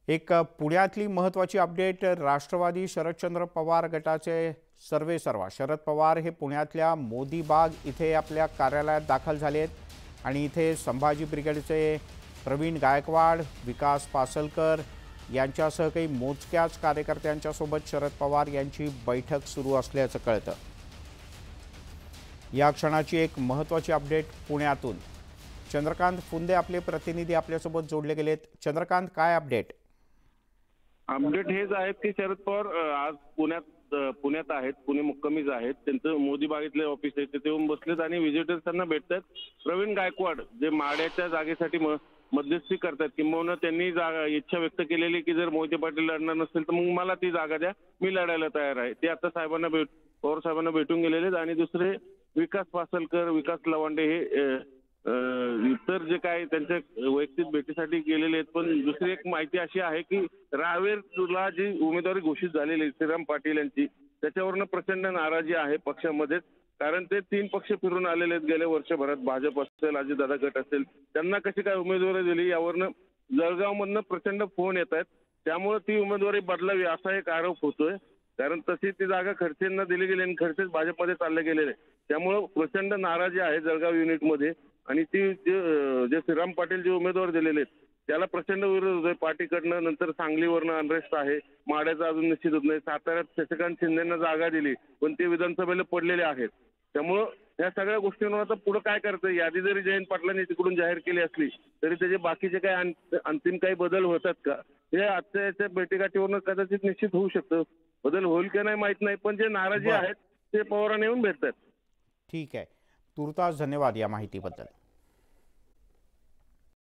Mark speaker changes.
Speaker 1: एक पुण्यातली महत्त्वाची अपडेट राष्ट्रवादी शरदचंद्र पवार गटाचे सर्वेसर्वा शरद पवार हे पुण्यातल्या मोदी बाग इथे आपल्या कार्यालयात दाखल झाले आहेत आणि इथे संभाजी ब्रिगेडचे प्रवीण गायकवाड, विकास पासलकर यांच्यासह काही मोजक्याच कार्यकर्त्यांच्या सोबत शरद पवार यांची बैठक सुरू असल्याचं कळतं। या क्षणाची एक महत्त्वाची अपडेट पुण्यातून चंद्रकांत फुंदे आपले प्रतिनिधी आपल्यासोबत जोडले गेलेत। चंद्रकांत, काय अपडेट?
Speaker 2: अपडेट हेच आहेत की शरद पवार आज पुण्यात आहेत, पुणे मुक्कामीच आहेत। त्यांचं मोदी बागेतले ऑफिस आहे तिथे येऊन बसलेत आणि व्हिजिटर्सना भेटतात। प्रवीण गायकवाड जे माड्याच्या जागेसाठी मध्यस्थी करतात, किंबहुना त्यांनी इच्छा व्यक्त केलेली की जर मोहिते पाटील लढणार नसेल तर मग मला ती जागा द्या, मी लढायला तयार आहे। ते आता पवार साहेबांना भेटून गेलेले आहेत। आणि दुसरे विकास पासलकर, विकास लवांडे हे इतर जे काय त्यांच्या वैयक्तिक भेटीसाठी गेलेले आहेत। पण दुसरी एक माहिती अशी आहे की रावेरला जी उमेदवारी घोषित झालेली श्रीराम पाटील यांची, त्याच्यावरनं प्रचंड नाराजी आहे पक्षामध्ये। कारण ते 3 पक्ष फिरून आलेले आहेत गेल्या वर्षभरात, भाजप असेल, अजितदादा गट असेल, त्यांना कशी काय उमेदवारी दिली यावरनं जळगावमधनं प्रचंड फोन येत आहेत। त्यामुळे ती उमेदवारी बदलावी असा एक आरोप होतोय। कारण तशी ती जागा खडसेंना दिली गेली आणि खडसेच भाजपमध्ये चालले गेलेले, त्यामुळे प्रचंड नाराजी आहे जळगाव युनिटमध्ये। आणि ती जे श्रीराम पाटील जे उमेदवार दिलेले आहेत त्याला प्रचंड विरोध होतोय पार्टीकडनं। नंतर सांगलीवरनं अनरेस्ट आहे, माड्याचा अजून निश्चित होत नाही। साताऱ्यात शशिकांत शिंदेंना जागा दिली पण ते विधानसभेला पडलेले आहेत। त्यामुळं या सगळ्या गोष्टींवर आता पुढे काय करतं, यादी जरी जयंत पाटलांनी तिकडून जाहीर केली असली तरी त्याचे बाकीचे काही अंतिम काही बदल होतात का, हे आजच्या याच्या बैठकीवरून कदाचित निश्चित होऊ शकतं। बदल होईल की नाही माहित नाही, पण जे नाराजी आहेत ते पवारांना येऊन भेटतात।
Speaker 1: ठीक आहे, तुर्तास धन्यवाद या माहितीबद्दल।